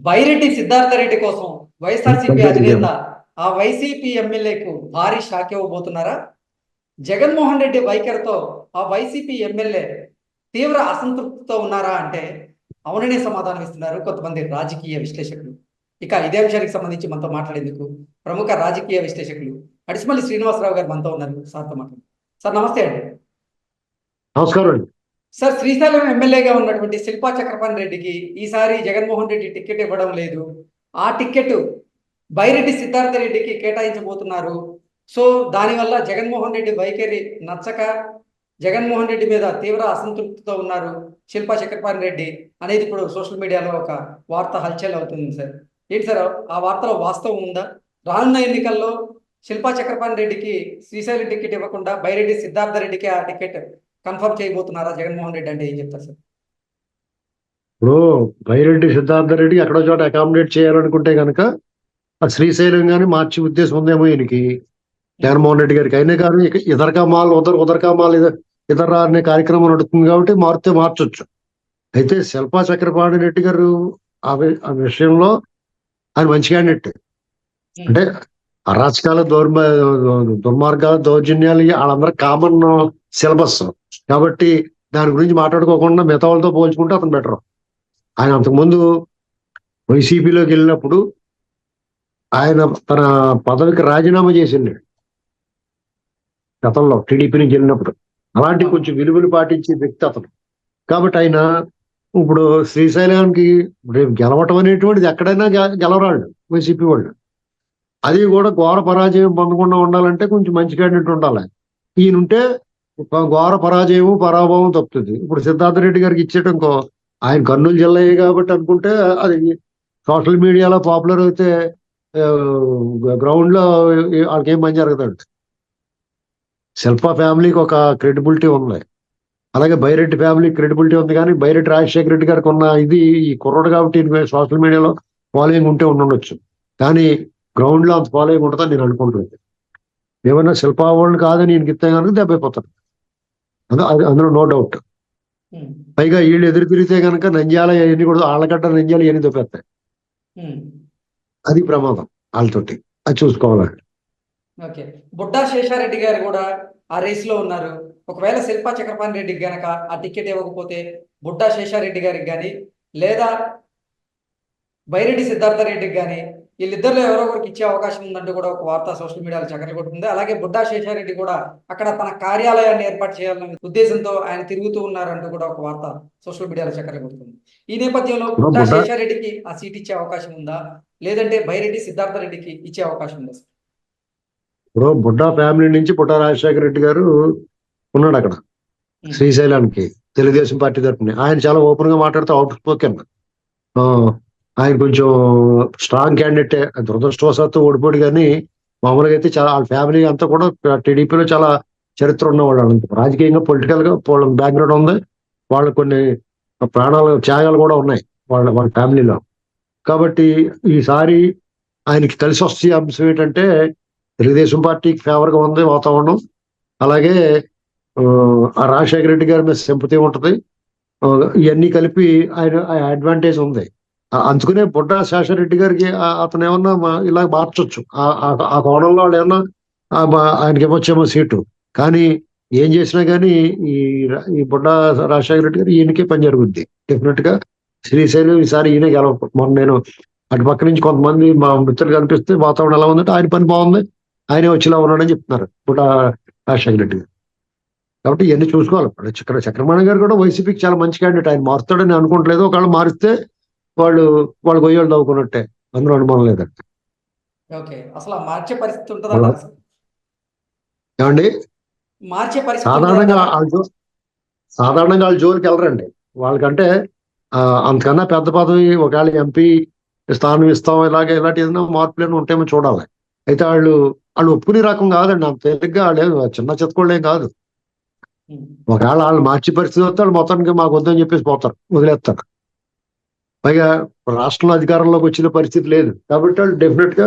బైరెడ్డి సిద్ధార్థరెడ్డి కోసం వైఎస్ఆర్సీపీ అధినేత ఆ వైసీపీ ఎమ్మెల్యేకు భారీ షాక్ ఇవ్వబోతున్నారా? జగన్మోహన్ రెడ్డి వైఖరితో ఆ వైసీపీ ఎమ్మెల్యే తీవ్ర అసంతృప్తితో ఉన్నారా అంటే అవుననే సమాధానం ఇస్తున్నారు కొంతమంది రాజకీయ విశ్లేషకులు. ఇక ఇదే విషయానికి సంబంధించి మనతో మాట్లాడేందుకు ప్రముఖ రాజకీయ విశ్లేషకులు అడిసిమల్లి శ్రీనివాసరావు గారు మనతో ఉన్నారు. సార్తో మాట్లాడు. సార్ నమస్తే అండి. నమస్కారం అండి. సార్, శ్రీశైలం ఎమ్మెల్యేగా ఉన్నటువంటి శిల్పా చక్రపాణి రెడ్డికి ఈసారి జగన్మోహన్ రెడ్డి టికెట్ ఇవ్వడం లేదు. ఆ టికెట్ బైరెడ్డి సిద్ధార్థ రెడ్డికి కేటాయించబోతున్నారు. సో దానివల్ల జగన్మోహన్ రెడ్డి వైఖరి నచ్చక జగన్మోహన్ రెడ్డి మీద తీవ్ర అసంతృప్తితో ఉన్నారు శిల్పా చక్రపాణి రెడ్డి అనేది ఇప్పుడు సోషల్ మీడియాలో ఒక వార్త హల్చల్ అవుతుంది. సార్ ఏంటి సార్ ఆ వార్తలో వాస్తవం ఉందా? రానున్న ఎన్నికల్లో శిల్పా చక్రపాణి రెడ్డికి శ్రీశైలం టికెట్ ఇవ్వకుండా బైరెడ్డి సిద్ధార్థ రెడ్డికి ఆ టికెట్ కన్ఫర్మ్ చేయబోతున్నారా జగన్మోహన్ రెడ్డి అంటే ఏం చెప్తారు సార్? ఇప్పుడు బైరెడ్డి సిద్ధార్థ రెడ్డి ఎక్కడో చోట అకామిడేట్ చేయాలనుకుంటే కనుక ఆ శ్రీశైలం కానీ మార్చి ఉద్దేశం ఉందేమో ఈయనకి, జగన్మోహన్ రెడ్డి గారికి. అయినా కానీ ఇదర్కా మాల్ ఉదర్కా మాల్ ఇతర అనే కార్యక్రమం నడుస్తుంది కాబట్టి మారితే మార్చొచ్చు. అయితే శిల్పా చక్రపాణి రెడ్డి గారు ఆ విషయంలో ఆయన మంచి క్యాండిడేట్. అంటే అరాచకాల దుర్మార్గాలు దౌర్జన్యాలు వాళ్ళందరూ కామన్ సిలబస్ కాబట్టి దాని గురించి మాట్లాడుకోకుండా మిగతా వాళ్ళతో పోల్చుకుంటే అతను బెటర్. ఆయన అంతకుముందు వైసీపీలోకి వెళ్ళినప్పుడు ఆయన తన పదవికి రాజీనామా చేసిండు గతంలో, టీడీపీ నుంచి వెళ్ళినప్పుడు. అలాంటి కొంచెం విలువలు పాటించే వ్యక్తి అతను. కాబట్టి ఆయన ఇప్పుడు శ్రీశైలానికి రేపు గెలవటం అనేటువంటిది ఎక్కడైనా గెలవరాళ్ళు వైసీపీ వాళ్ళు. అది కూడా ఘోర పరాజయం పొందకుండా ఉండాలంటే కొంచెం మంచి క్యాండిడేట్ ఉండాలి. ఈయనుంటే ఘోర పరాజయము పరాభవం తప్పుతుంది. ఇప్పుడు సిద్ధార్థ రెడ్డి గారికి ఇచ్చేయటం ఆయన కర్నూలు జిల్లా కాబట్టి అనుకుంటే అది సోషల్ మీడియాలో పాపులర్ అయితే గ్రౌండ్ లో వాళ్ళకి ఏం పని జరుగుతాడు. శిల్పా ఫ్యామిలీకి ఒక క్రెడిబిలిటీ ఉంది, అలాగే బైరెడ్డి ఫ్యామిలీ క్రెడిబిలిటీ ఉంది. కానీ బైరెడ్డి రాజశేఖర రెడ్డి గారికి ఉన్న ఇది ఈ కుర్రోడు కాబట్టి సోషల్ మీడియాలో ఫాలోయింగ్ ఉంటే ఉండొచ్చు, కానీ గ్రౌండ్ లో అంత ఫాలోయింగ్ ఉంటుందని నేను అనుకుంటున్నాను. ఏమన్నా శిల్పా వాళ్ళు కాదని ఈయనకి ఇస్తే కనుక దెబ్బైపోతారు, అందులో నో డౌట్. పైగా వీళ్ళు ఎదురు తిరిగితే కనుక నంద్యాల ఇవన్నీ కూడా ఆళ్ళగడ్డ నంద్యాల ఇవన్నీ దొప్పేస్తాయి. అది ప్రమాదం వాళ్ళతోటి, అది చూసుకోవాలండి. ఓకే, బుడ్డా శేషారెడ్డి గారు కూడా ఆ రేస్ లో ఉన్నారు. ఒకవేళ శిల్పా చక్రపాణి రెడ్డికి గనక ఆ టికెట్ ఇవ్వకపోతే బుడ్డా శేషారెడ్డి గారికి కానీ లేదా బైరెడ్డి సిద్ధార్థ రెడ్డికి కానీ వీళ్ళిద్దరిలో ఎవరో ఒకరికి ఇచ్చే అవకాశం ఉందంటూ కూడా ఒక వార్త సోషల్ మీడియాలో చక్కర్లు కొడుతుంది. అలాగే బుడ్డా శేషారెడ్డి కూడా అక్కడ తన కార్యాలయాన్ని ఏర్పాటు చేయాలనే ఉద్దేశంతో ఆయన తిరుగుతూ ఉన్నారంటూ కూడా ఒక వార్త సోషల్ మీడియాలో చక్కర్లు కొడుతుంది. ఈ నేపథ్యంలో బుడ్డా శేషారెడ్డికి ఆ సీట్ ఇచ్చే అవకాశం ఉందా, లేదంటే బైరెడ్డి సిద్ధార్థ రెడ్డికి ఇచ్చే అవకాశం ఉందా? ఇప్పుడు బుడ్డా ఫ్యామిలీ నుంచి బుడ్డా రాజశేఖర రెడ్డి గారు ఉన్నాడు అక్కడ శ్రీశైలానికి, తెలుగుదేశం పార్టీ తరఫున. ఆయన చాలా ఓపెన్ గా మాట్లాడుతూ అవుట్ స్పోకెన్. ఆయన కొంచెం స్ట్రాంగ్ క్యాండిడేటే. దురదృష్టవశాత్తు ఓడిపోడు, కానీ మామూలుగా అయితే చాలా వాళ్ళ ఫ్యామిలీ అంతా కూడా టీడీపీలో చాలా చరిత్ర ఉన్నవాళ్ళు. రాజకీయంగా పొలిటికల్ గా వాళ్ళ బ్యాక్గ్రౌండ్ ఉంది, వాళ్ళ కొన్ని ప్రాణాలు త్యాగాలు కూడా ఉన్నాయి వాళ్ళ ఫ్యామిలీలో. కాబట్టి ఈసారి ఆయనకి కలిసి వస్తే అంశం ఏంటంటే తెలుగుదేశం పార్టీకి ఫేవర్ గా ఉంది వాతావరణం, అలాగే ఆ రాజశేఖర రెడ్డి గారి మీద సింపతి ఉంటుంది. ఇవన్నీ కలిపి ఆయన అడ్వాంటేజ్ ఉంది. అందుకనే బుడ్డా శేషారెడ్డి గారికి అతను ఏమన్నా ఇలా మార్చొచ్చు ఆ కోణంలో. వాళ్ళు ఏమన్నా ఆయనకి ఇవ్వచ్చేమో సీటు, కానీ ఏం చేసినా కానీ ఈ బుడ్డా రాజశేఖర రెడ్డి గారు ఈయనకే పని జరుగుద్ది డెఫినెట్ గా. శ్రీశైలం ఈసారి ఈయన గెలవ. మొన్న నేను అటు పక్క నుంచి కొంతమంది మా మిత్రులు కనిపిస్తే వాతావరణం ఎలా ఉందంటే ఆయన పని బాగుంది, ఆయనే వచ్చేలా ఉన్నాడని చెప్తున్నారు బుడ్డా రాజశేఖర రెడ్డి గారు. కాబట్టి ఇవన్నీ చూసుకోవాలి. చక్రపాణి గారు కూడా వైసీపీకి చాలా మంచి క్యాండిడేట్. ఆయన మారుతాడని అనుకోవట్లేదు. ఒకవేళ మారిస్తే వాళ్ళు గొయ్యోళ్ళు తవ్వుకున్నట్టే, అందులో అనుమానం లేదండి. అసలు మార్చే పరిస్థితి ఉంటుందా ఏమండి? మార్చే పరిస్థితి సాధారణంగా వాళ్ళు జోలికి వెళ్ళరండి. వాళ్ళకంటే అంతకన్నా పెద్ద పదవి, ఒకవేళ ఎంపీ స్థానం ఇస్తాం, ఇలాంటి ఏదైనా మార్పులు ఉంటాయేమో చూడాలి. అయితే వాళ్ళు ఒప్పుకునే రకం కాదండి, అంత తేలిగ్గా వాళ్ళు చిన్న చితకోళ్ళేం కాదు. ఒకవేళ వాళ్ళు మార్చే పరిస్థితి వస్తే వాళ్ళు మొత్తానికి మాకు వద్దని చెప్పేసి పోతారు, వదిలేస్తారు. పైగా రాష్ట్రంలో అధికారంలోకి వచ్చిన పరిస్థితి లేదు కాబట్టి వాళ్ళు డెఫినెట్ గా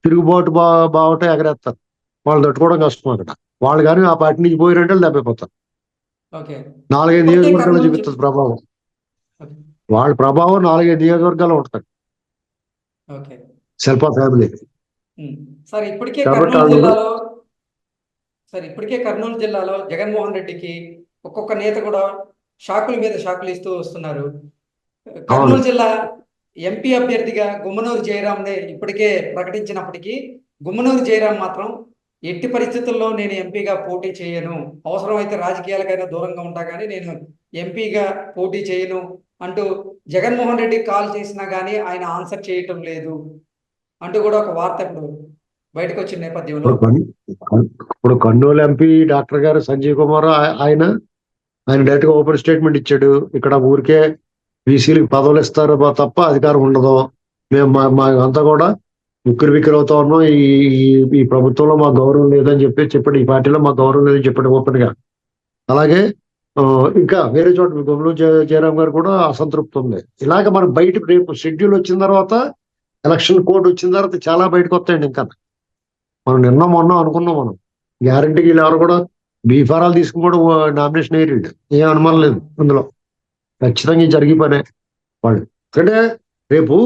తిరుగుబాటు బావట ఎగరేస్తారు. వాళ్ళు తట్టుకోవడం కష్టం అక్కడ. వాళ్ళు కానీ ఆ పార్టీ నుంచి పోయినంటే వాళ్ళు దెబ్బైపోతారు. 4-5 నియోజకవర్గాల్లో చూపిస్తుంది ప్రభావం. వాళ్ళ ప్రభావం 4-5 నియోజకవర్గాల్లో ఉంటుంది. ఓకే. శిల్పా ఫ్యామిలీ. ఉమ్. సార్ ఇప్పటికే కాబట్టి కర్నూలు వాళ్ళు జిల్లాలో కర్నూలు జిల్లాలో జగన్మోహన్ రెడ్డికి ఒక్కొక్క నేత కూడా షాకుల మీద షాకులు ఇస్తూ వస్తున్నారు. అవును. కర్నూలు జిల్లా ఎంపీ అభ్యర్థిగా గుమ్మనూరు జయరాంనే ఇప్పటికే ప్రకటించినప్పటికీ గుమ్మనూరు జయరాం మాత్రం ఎట్టి పరిస్థితుల్లో నేను ఎంపీగా పోటీ చేయను, అవసరమైతే రాజకీయాలకైనా దూరంగా ఉంటా కానీ నేను ఎంపీగా పోటీ చేయను అంటూ జగన్మోహన్ రెడ్డికి కాల్ చేసినా కానీ ఆయన ఆన్సర్ చేయటం లేదు అంటూ కూడా ఒక వార్త ఇప్పుడు బయటకు వచ్చిన నేపథ్యంలో ఇప్పుడు కర్నూలు ఎంపీ డాక్టర్ గారు సంజీవ్ కుమార్ ఆయన డైరెక్ట్ గా ఓపెన్ స్టేట్మెంట్ ఇచ్చాడు. ఇక్కడ ఊరికే బీసీలకు పదవులు ఇస్తారు తప్ప అధికారం ఉండదు. మేము మా అంతా కూడా ఉక్కిరి బిక్కిరి అవుతా ఉన్నాం. ఈ ప్రభుత్వంలో మాకు గౌరవం లేదని చెప్పాడు. ఈ పార్టీలో మాకు గౌరవం లేదని చెప్పాడు ఓపెన్ గా. అలాగే ఇంకా వేరే చోట గుమ్మనూరు జయరాం గారు కూడా అసంతృప్తి ఉంది. ఇలాగ మనం బయట రేపు షెడ్యూల్ వచ్చిన తర్వాత, ఎలక్షన్ కోడ్ వచ్చిన తర్వాత చాలా బయటకు వస్తాయండి. ఇంకా మనం మొన్న అనుకున్నాం, మనం గ్యారంటీకి వీళ్ళు ఎవరు కూడా బీఫారాలు తీసుకుని కూడా నామినేషన్ వేయలేడు. ఏం అనుమానం లేదు అందులో. ఖచ్చితంగా ఇది జరిగే పనే వాళ్ళు. ఎందుకంటే రేపు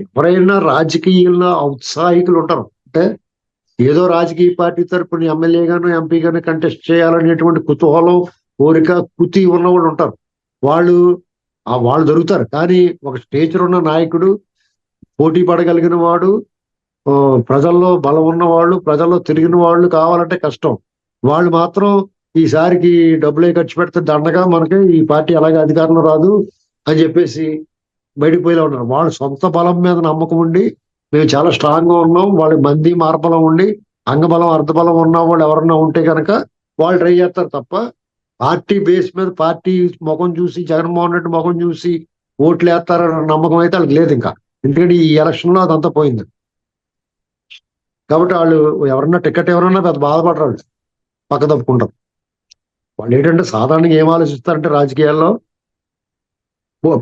ఎవరైనా రాజకీయంలో ఔత్సాహికులు ఉంటారు. అంటే ఏదో రాజకీయ పార్టీ తరపున ఎమ్మెల్యేగాను ఎంపీగాను కంటెస్ట్ చేయాలనేటువంటి కుతూహలం, కోరిక, కుతి ఉన్న వాళ్ళు ఉంటారు. వాళ్ళు వాళ్ళు దొరుకుతారు. కానీ ఒక స్టేచర్ ఉన్న నాయకుడు, పోటీ పడగలిగిన వాడు, ప్రజల్లో బలం ఉన్న వాళ్ళు, ప్రజల్లో తిరిగిన వాళ్ళు కావాలంటే కష్టం. వాళ్ళు మాత్రం ఈసారికి డబ్బులే ఖర్చు పెడితే దండగా మనకి ఈ పార్టీ అలాగే అధికారంలో రాదు అని చెప్పేసి బయటకు పోయేలా ఉన్నారు. వాళ్ళు సొంత బలం మీద నమ్మకం ఉండి మేము చాలా స్ట్రాంగ్ గా ఉన్నాం, వాళ్ళ మంది మార్బలం ఉండి అంగబలం అర్ధబలం ఉన్న వాళ్ళు ఎవరన్నా ఉంటే కనుక వాళ్ళు ట్రై చేస్తారు తప్ప పార్టీ బేస్ మీద పార్టీ ముఖం చూసి, జగన్మోహన్ రెడ్డి ముఖం చూసి ఓట్లు వేస్తారన్న నమ్మకం అయితే వాళ్ళకి లేదు ఇంకా. ఎందుకంటే ఈ ఎలక్షన్ లో అదంతా పోయింది. కాబట్టి వాళ్ళు ఎవరన్నా టికెట్ ఎవరన్నా పెద్ద బాధపడరు, వాళ్ళు పక్క తప్పుకుంటారు. వాళ్ళు ఏంటంటే సాధారణంగా ఏం ఆలోచిస్తారంటే రాజకీయాల్లో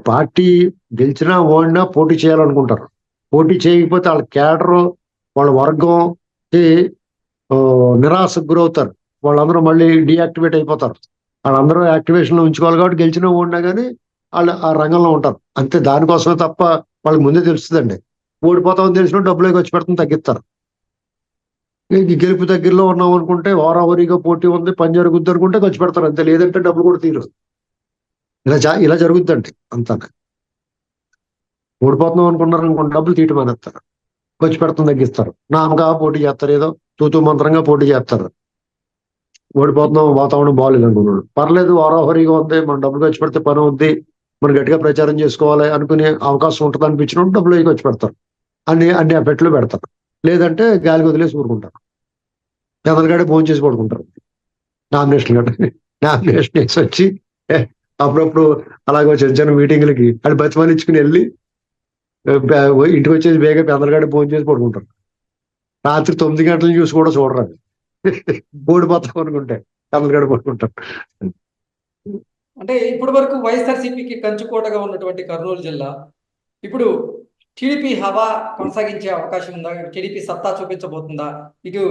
పార్టీ గెలిచినా ఓడినా పోటీ చేయాలనుకుంటారు. పోటీ చేయకపోతే వాళ్ళ క్యాడరు, వాళ్ళ వర్గం నిరాశకు గురవుతారు. వాళ్ళందరూ మళ్ళీ డీయాక్టివేట్ అయిపోతారు. వాళ్ళందరూ యాక్టివేషన్ లో ఉంచుకోవాలి కాబట్టి గెలిచినా ఓడినా కానీ వాళ్ళు ఆ రంగంలో ఉంటారు. అంతే, దానికోసమే తప్ప వాళ్ళకి ముందే తెలుస్తుందండి. ఓడిపోతామని తెలిసిన డబ్బులే ఖర్చు పెడుతుంది, తగ్గిస్తారు. గెలుపు దగ్గరలో ఉన్నాం అనుకుంటే హోరాహోరీగా పోటీ ఉంది, పని జరుగుద్ది అనుకుంటే ఖర్చు పెడతారు అంతే. లేదంటే డబ్బులు కూడా తీరు. ఇలా జరుగుద్దండి అంతా. ఓడిపోతున్నాం అనుకున్నారు అనుకోండి, డబ్బులు తీయటం అనేస్తారు, ఖర్చు పెడతాం తగ్గిస్తారు, నామగా పోటీ చేస్తారు, ఏదో తూతూ మంత్రంగా పోటీ చేస్తారు. ఓడిపోతున్నాం, వాతావరణం బాగాలేదు అనుకున్నాడు, పర్లేదు హోరాహోరీగా ఉంది, మనం డబ్బులు ఖర్చు పెడితే పని అవుద్ది, మనం గట్టిగా ప్రచారం చేసుకోవాలి అనుకునే అవకాశం ఉంటుంది అనిపించినప్పుడు డబ్బులు ఖర్చు పెడతారు. అన్ని ఎఫెక్ట్లు పెడతారు. లేదంటే గాలికి వదిలేసి ఊరుకుంటారు. పెదలగాడే భోజనం చేసి పడుకుంటారు. నామినేషన్ వేసి వచ్చి అప్పుడప్పుడు అలాగే చిన్న చిన్న మీటింగ్లకి అది బతిమాలు ఇచ్చుకుని వెళ్ళి ఇంటికి వచ్చేసి బేగా పెదలగాడే భోజనం చేసి పడుకుంటారు. రాత్రి 9 గంటలు చూసి కూడా చూడరు. ఓడిపోతాం అనుకుంటే పెదలగాడే పడుకుంటారు. అంటే ఇప్పటి వరకు వైఎస్ఆర్సీపీకి కంచుకోటగా ఉన్నటువంటి కర్నూలు జిల్లా ఇప్పుడు టీడీపీ హవా కొనసాగించే అవకాశం ఉందా? టీడీపీ సత్తా చూపించబోతుందా? ఇటు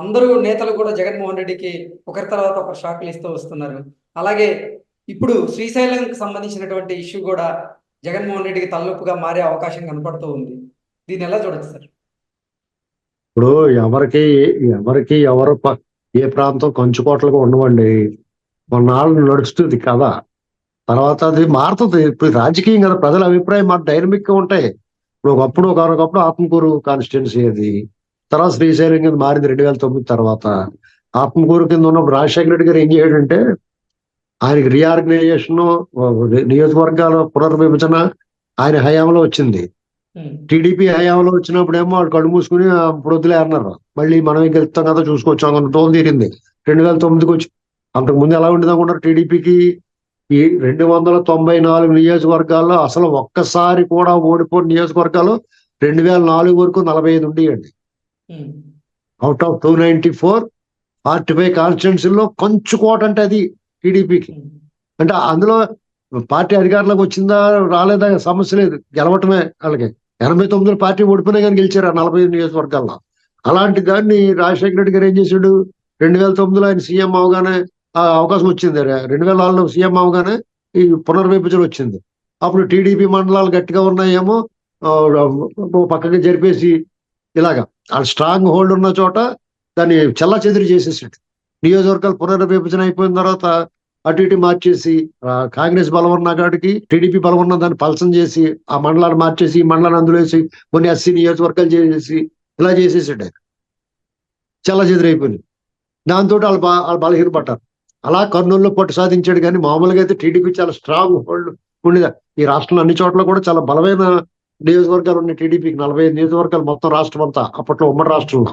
అందరూ నేతలు కూడా జగన్మోహన్ రెడ్డికి ఒకరి తర్వాత ఒకరు షాకులు ఇస్తూ వస్తున్నారు. అలాగే ఇప్పుడు శ్రీశైలంకి సంబంధించినటువంటి ఇష్యూ కూడా జగన్మోహన్ రెడ్డికి తలనొప్పిగా మారే అవకాశం కనపడుతూ ఉంది. దీన్ని ఎలా చూడొచ్చు సార్? ఇప్పుడు ఎవరికి ఎవరు ఏ ప్రాంతం కంచుకోటలుగా ఉండవండి. కొన్నాళ్ళు నడుస్తుంది కదా, తర్వాత అది మారుతుంది. ఇప్పుడు రాజకీయం కదా, ప్రజల అభిప్రాయం మాట డైనమిక్ గా ఉంటాయి. ఇప్పుడు ఒకప్పుడు ఆత్మకూరు కాన్స్టిట్యున్సీ అది, తర్వాత శ్రీశైలం కింద మారింది 2009 తర్వాత. ఆత్మకూరు కింద ఉన్నప్పుడు రాజశేఖర రెడ్డి గారు ఏం చేయడంటే ఆయనకి రీఆర్గనైజేషన్, నియోజకవర్గాల పునర్విభజన ఆయన హయాంలో వచ్చింది. టీడీపీ హయాంలో వచ్చినప్పుడు ఏమో వాళ్ళు కళ్ళు మూసుకుని ఇప్పుడు వద్దులే అన్నారు. మళ్ళీ మనమే గెలుస్తాం కదా చూసుకోవచ్చు అన్న తోలు తీరింది 2009కి వచ్చి. అంతకుముందు ఎలా ఉండేది అనుకుంటారు? టీడీపీకి ఈ 294 నియోజకవర్గాల్లో అసలు ఒక్కసారి కూడా ఓడిపోయిన నియోజకవర్గాలు 2004 వరకు 45 ఉండేయండి. అవుట్ ఆఫ్ 294 45 కాన్స్టిట్యున్సీల్లో కంచుకోట అంటే అది టీడీపీకి. అంటే అందులో పార్టీ అధికారంలోకి వచ్చిందా రాలేదా సమస్య లేదు, గెలవటమే వాళ్ళకి. 89లో పార్టీ ఓడిపోయినా కానీ గెలిచారు 45 నియోజకవర్గాల్లో. అలాంటి దాన్ని రాజశేఖర రెడ్డి గారు ఏం చేశాడు? 2009లో ఆయన సీఎం అవగానే అవకాశం వచ్చింది. 2004లో సీఎం అవగానే ఈ పునర్విభజన వచ్చింది. అప్పుడు టీడీపీ మండలాలు గట్టిగా ఉన్నాయేమో, పక్కకి జరిపేసి ఇలాగా ఆ స్ట్రాంగ్ హోల్డ్ ఉన్న చోట దాన్ని చెల్లాచెదురు చేసేసాడు. నియోజకవర్గాలు పునర్విభజన అయిపోయిన తర్వాత అటు ఇటు మార్చేసి కాంగ్రెస్ బలం ఉన్న కాడికి టీడీపీ బలం ఉన్న దాన్ని పలసం చేసి ఆ మండలాన్ని మార్చేసి ఈ మండలాన్ని అందులో వేసి కొన్ని ఎస్సీ నియోజకవర్గాలు చేసేసి ఇలా చేసేసాడు ఆయన. చెల్లాచెదురు అయిపోయింది. దాంతో వాళ్ళు బలహీనపడ్డారు. అలా కర్నూలులో పట్టు సాధించాడు. కానీ మామూలుగా అయితే టీడీపీ చాలా స్ట్రాంగ్ హోల్డ్ ఉండేది. ఈ రాష్ట్రంలో అన్ని చోట్ల కూడా చాలా బలమైన నియోజకవర్గాలు ఉన్నాయి టీడీపీకి. 45 నియోజకవర్గాలు మొత్తం రాష్ట్రం అంతా అప్పట్లో ఉమ్మడి రాష్ట్రంలో.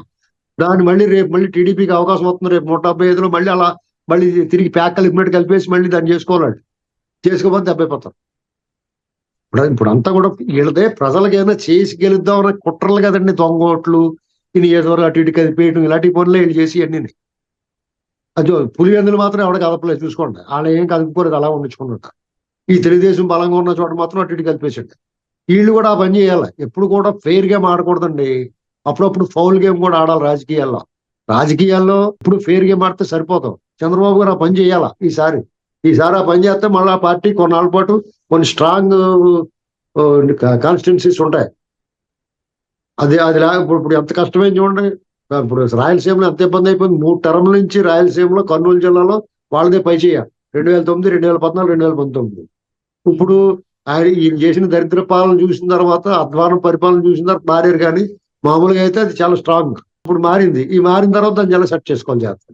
దాన్ని రేపు మళ్ళీ టీడీపీకి అవకాశం వస్తుంది. రేపు 175లో మళ్ళీ అలా మళ్ళీ తిరిగి ప్యాక్ కలిపినట్టు కలిపేసి మళ్ళీ దాన్ని చేసుకోవాలి. చేసుకోకపోతే దెబ్బైపోతారు. ఇప్పుడు అంతా కూడా వీళ్ళదే ప్రజలకైనా చేసి గెలుద్దాం అన్న కుట్రలు కదండి. దొంగ ఓట్లు, ఈ నియోజకవర్గం అటు ఇటు కలిపేయడం, ఇలాంటి పనులే వీళ్ళు చేసి అన్ని. అది పులివెందులు మాత్రం ఎవడ కదపలేదు చూసుకోండి. వాళ్ళు ఏం కలుపుకోలేదు, అలా ఉండించుకున్నట్టు. ఈ తెలుగుదేశం బలంగా ఉన్న చోట మాత్రం అటు ఇటు కలిపేసాడు. వీళ్ళు కూడా ఆ పని చేయాలి. ఎప్పుడు కూడా ఫెయిర్ గేమ్ ఆడకూడదండి. అప్పుడప్పుడు ఫౌల్ గేమ్ కూడా ఆడాలి రాజకీయాల్లో. రాజకీయాల్లో ఇప్పుడు ఫెయిర్ గేమ్ ఆడితే సరిపోతాం. చంద్రబాబు గారు ఆ పని చేయాలా ఈసారి ఆ పని చేస్తే మళ్ళీ ఆ పార్టీ కొన్నాళ్ళ పాటు కొన్ని స్ట్రాంగ్ కాన్స్టిట్యున్సీస్ ఉంటాయి. అది ఇప్పుడు ఎంత కష్టమైంది చూడండి. ఇప్పుడు రాయలసీమలో ఎంత ఇబ్బంది అయిపోయింది. 3 టర్మ్ల నుంచి రాయలసీమలో కర్నూలు జిల్లాలో వాళ్ళదే పై చేయాలి. 2009, 2014, 2019. ఇప్పుడు ఈయన చేసిన దరిద్ర పాలన చూసిన తర్వాత, అధ్వానం పరిపాలన చూసిన తర్వాత మారారు. కానీ మామూలుగా అయితే అది చాలా స్ట్రాంగ్. ఇప్పుడు మారింది. ఈ మారిన తర్వాత దాన్ని ఎలా సెట్ చేసుకోవాలి చేస్తారు.